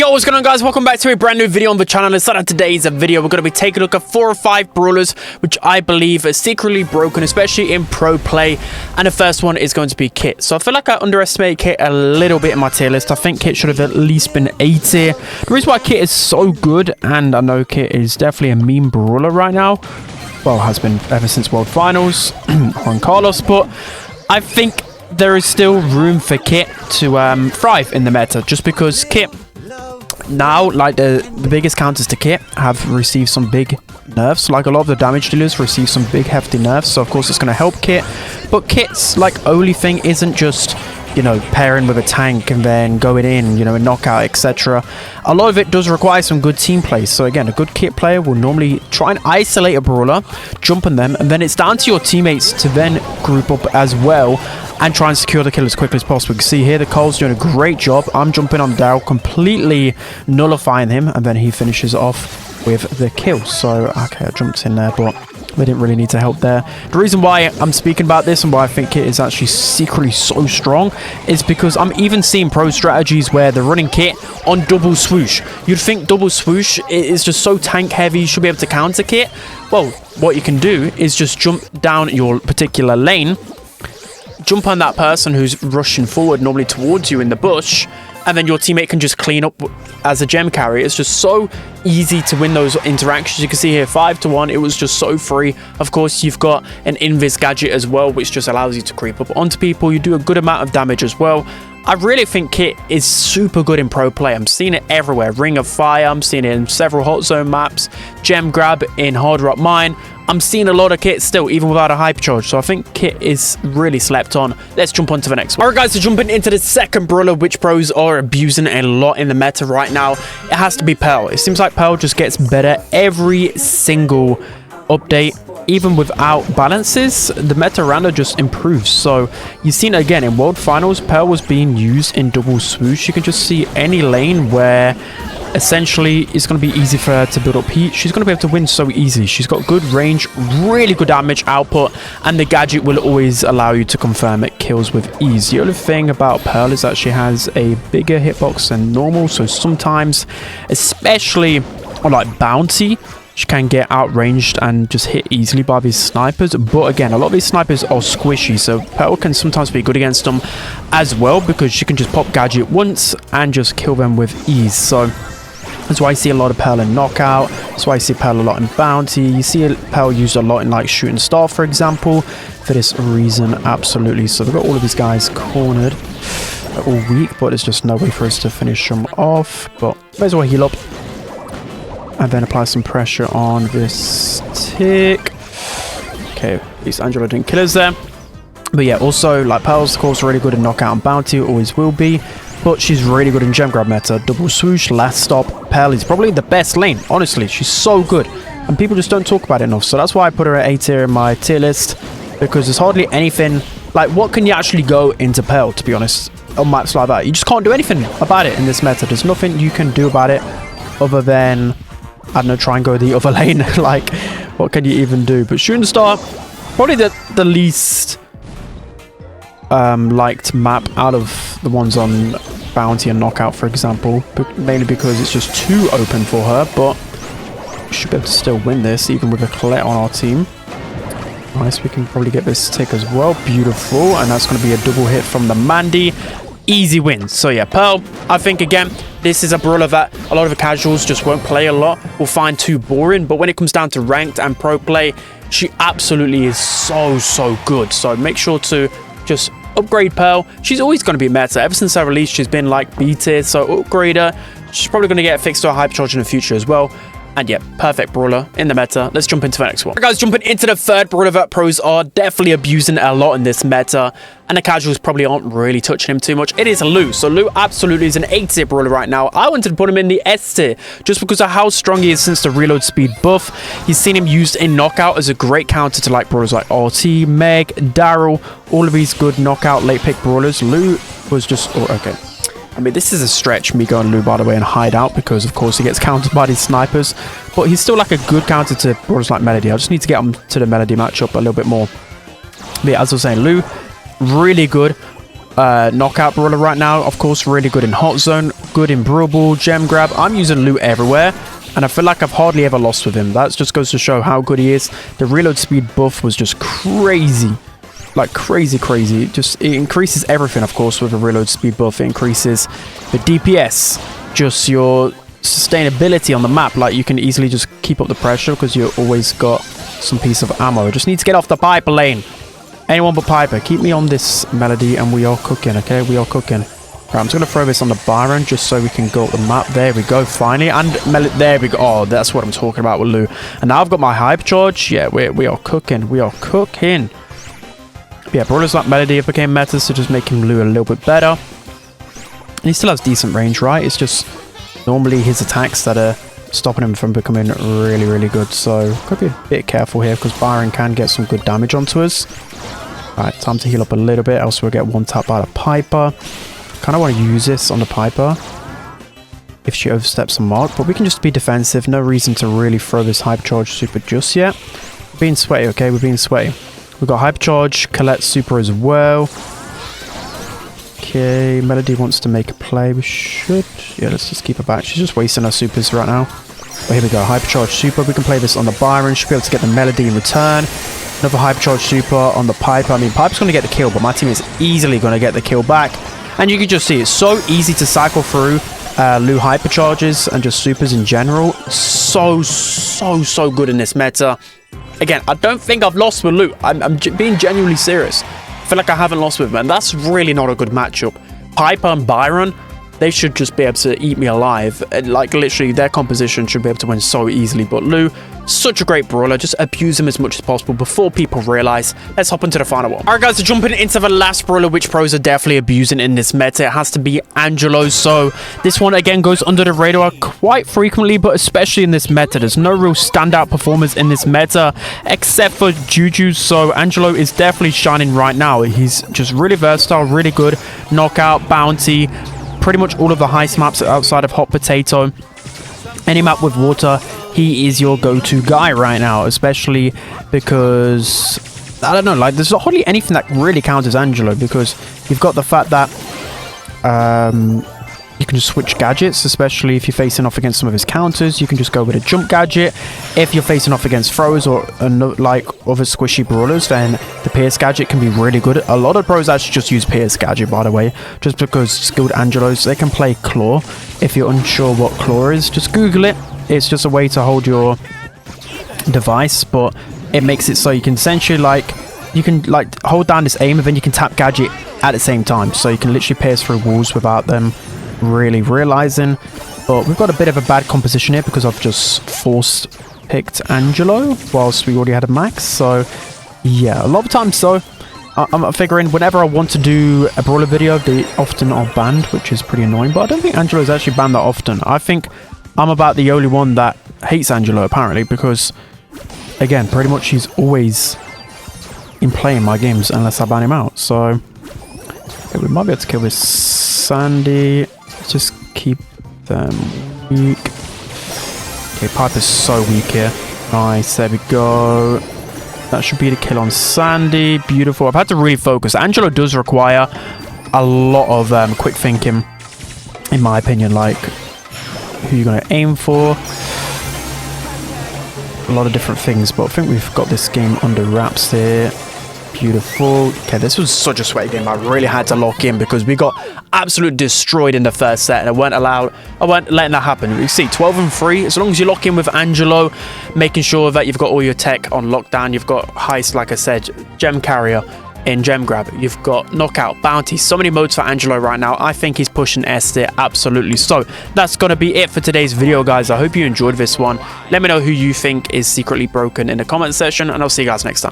Yo, what's going on, guys? Welcome back to a brand new video on the channel. Inside of today's video, we're going to be taking a look at 4 or 5 brawlers which I believe are secretly broken, especially in pro play. And the first one is going to be Kit. So I feel like I underestimated Kit a little bit in my tier list. I think Kit should have at least been A tier. The reason why Kit is so good, and I know Kit is definitely a meme brawler right now, well, has been ever since World Finals on Carlos, but I think there is still room for Kit to thrive in the meta, just because Kit now, like the biggest counters to Kit have received some big nerfs. Like a lot of the damage dealers receive some big hefty nerfs, so of course it's going to help Kit. But Kit's like only thing isn't just, you know, pairing with a tank and then going in, you know, a knockout, etc. A lot of it does require some good team play. So again, a good Kit player will normally try and isolate a brawler, jump on them, and then it's down to your teammates to then group up as well and try and secure the kill as quickly as possible. You can see here the Cole's doing a great job. I'm jumping on Daryl, completely nullifying him, and then he finishes off with the kill. So okay, I jumped in there, but they didn't really need to help there. The reason why I'm speaking about this and why I think Kit is actually secretly so strong is because I'm even seeing pro strategies where they're running Kit on double swoosh. You'd think double swoosh is just so tank heavy, you should be able to counter Kit. Well, what you can do is just jump down your particular lane, jump on that person who's rushing forward normally towards you in the bush, and then your teammate can just clean up as a gem carry. It's just so easy to win those interactions. You can see here 5-1, it was just so free. Of course, you've got an invis gadget as well, which just allows you to creep up onto people. You do a good amount of damage as well. I really think Kit is super good in pro play. I'm seeing it everywhere. Ring of Fire, I'm seeing it in several hot zone maps, gem grab in Hard Rock Mine. I'm seeing a lot of Kit still, even without a hypercharge. So I think Kit is really slept on. Let's jump on to the next one. Alright guys, so jumping into the second brawler, which pros are abusing a lot in the meta right now, it has to be Pearl. It seems like Pearl just gets better every single update. Even without balances, the meta around her just improves. So you've seen again in World Finals, Pearl was being used in double swoosh. You can just see any lane where essentially it's going to be easy for her to build up heat. She's going to be able to win so easy. She's got good range, really good damage output, and the gadget will always allow you to confirm it kills with ease. The only thing about Pearl is that she has a bigger hitbox than normal, so sometimes, especially on like bounty, she can get outranged and just hit easily by these snipers. But again, a lot of these snipers are squishy, so Pearl can sometimes be good against them as well, because she can just pop gadget once and just kill them with ease. So that's why I see a lot of Pearl in knockout. That's why I see Pearl a lot in bounty. You see Pearl used a lot in like shooting star, for example, for this reason. Absolutely. So they've got all of these guys cornered all weak, but there's just no way for us to finish them off. But may as well heal up and then apply some pressure on this tick. Okay, at least Angelo didn't kill us there. But yeah, also, like, Pearl's, of course, really good in knockout and bounty, always will be. But she's really good in gem grab meta. Double swoosh, last stop. Pearl is probably the best lane, honestly. She's so good. And people just don't talk about it enough. So that's why I put her at A tier in my tier list. Because there's hardly anything, like, what can you actually go into Pearl, to be honest, on maps like that? You just can't do anything about it in this meta. There's nothing you can do about it other than, I don't know, try and go the other lane. Like, what can you even do? But shooting star, probably the least liked map out of the ones on bounty and knockout, for example, mainly because it's just too open for her. But we should be able to still win this, even with a Colette on our team. Nice, we can probably get this tick as well. Beautiful, and that's going to be a double hit from the Mandy. Easy win. So yeah, Pearl, I think again, this is a brawler that a lot of the casuals just won't play a lot, will find too boring. But when it comes down to ranked and pro play, she absolutely is so good. So make sure to just upgrade Pearl. She's always going to be meta. Ever since her release, she's been like B tier, so upgrade her. She's probably going to get fixed to a hypercharge in the future as well. And yeah, perfect brawler in the meta. Let's jump into the next one. Alright guys, jumping into the third brawler that pros are definitely abusing a lot in this meta, and the casuals probably aren't really touching him too much. It is Lu. So Lu absolutely is an A tier brawler right now. I wanted to put him in the S tier just because of how strong he is since the reload speed buff. He's seen him used in knockout as a great counter to like brawlers like RT, Meg, Daryl, all of these good knockout late pick brawlers. Lu was just, oh, okay. I mean, this is a stretch, me going Lu, by the way, and hide out, because, of course, he gets countered by these snipers. But he's still, like, a good counter to brawlers like Melody. I just need to get him to the Melody matchup a little bit more. But yeah, as I was saying, Lu, really good. knockout brawler right now. Of course, really good in hot zone, good in Brawl, gem grab. I'm using loot everywhere, and I feel like I've hardly ever lost with him. That just goes to show how good he is. The reload speed buff was just crazy. Like crazy. It increases everything, of course, with a reload speed buff. It increases the DPS, just your sustainability on the map. Like, you can easily just keep up the pressure because you always got some piece of ammo. I just need to get off the Piper lane. Anyone but Piper. Keep me on this Melody and we are cooking, okay? We are cooking. Right, I'm just going to throw this on the Byron just so we can go up the map. There we go, finally. And there we go. Oh, that's what I'm talking about with Lou. And now I've got my hype charge. Yeah, we are cooking. We are cooking. Yeah, Brawlers like Melody have became meta, so just making Lou a little bit better. And he still has decent range, right? It's just normally his attacks that are stopping him from becoming really good. So, gotta be a bit careful here because Byron can get some good damage onto us. Alright, time to heal up a little bit, else we'll get one tap by the Piper. Kind of want to use this on the Piper if she oversteps the mark, but we can just be defensive. No reason to really throw this hyper charge super just yet. We're being sweaty, okay? We're being sweaty. We've got hyper charge, Colette super as well. Okay, Melody wants to make a play. We should. Yeah, let's just keep her back. She's just wasting her supers right now. But here we go, hyper charge super. We can play this on the Byron. Should be able to get the Melody in return. Another hyper charge super on the Piper. I mean, Piper's going to get the kill, but my team is easily going to get the kill back. And you can just see it's so easy to cycle through Lou hypercharges and just supers in general. So good in this meta. Again, I don't think I've lost with Lou. I'm being genuinely serious. I feel like I haven't lost with him, and that's really not a good matchup. Piper and Byron, they should just be able to eat me alive. Like, literally, their composition should be able to win so easily. But Lou, such a great brawler. Just abuse him as much as possible before people realize. Let's hop into the final one. All right, guys, so jumping into the last brawler, which pros are definitely abusing in this meta. It has to be Angelo. So this one, again, goes under the radar quite frequently, but especially in this meta. There's no real standout performers in this meta, except for Juju. So Angelo is definitely shining right now. He's just really versatile, really good. Knockout, bounty, pretty much all of the heist maps outside of Hot Potato. Any map with water, he is your go-to guy right now, especially because, I don't know, like, there's hardly anything that really counts as Angelo, because you've got the fact that you can just switch gadgets, especially if you're facing off against some of his counters. You can just go with a jump gadget. If you're facing off against throws or like other squishy brawlers, then the Pierce gadget can be really good. A lot of pros actually just use Pierce gadget, by the way, just because skilled Angelos, they can play Claw. If you're unsure what Claw is, just Google it. It's just a way to hold your device, but it makes it so you can essentially you can hold down this aim and then you can tap gadget at the same time, so you can literally pierce through walls without them really realizing. But we've got a bit of a bad composition here because I've just forced picked Angelo whilst we already had a max. So yeah, a lot of times so I'm figuring whenever I want to do a brawler video, they often are banned, which is pretty annoying. But I don't think Angelo is actually banned that often. I think I'm about the only one that hates Angelo apparently, because again, pretty much he's always in playing my games unless I ban him out. So okay, we might be able to kill this Sandy. Let's just keep them weak. Okay, Piper's so weak here. Nice, there we go. That should be the kill on Sandy. Beautiful. I've had to really focus. Angelo does require a lot of quick thinking, in my opinion, like who you're going to aim for. A lot of different things, but I think we've got this game under wraps here. Beautiful. Okay, this was such a sweaty game. I really had to lock in because we got absolutely destroyed in the first set, and I weren't letting that happen. You see, 12-3. As long as you lock in with Angelo, making sure that you've got all your tech on lockdown. You've got heist, like I said, gem carrier in gem grab. You've got knockout, bounty. So many modes for Angelo right now. I think he's pushing S tier absolutely. So that's gonna be it for today's video, guys. I hope you enjoyed this one. Let me know who you think is secretly broken in the comment section, and I'll see you guys next time.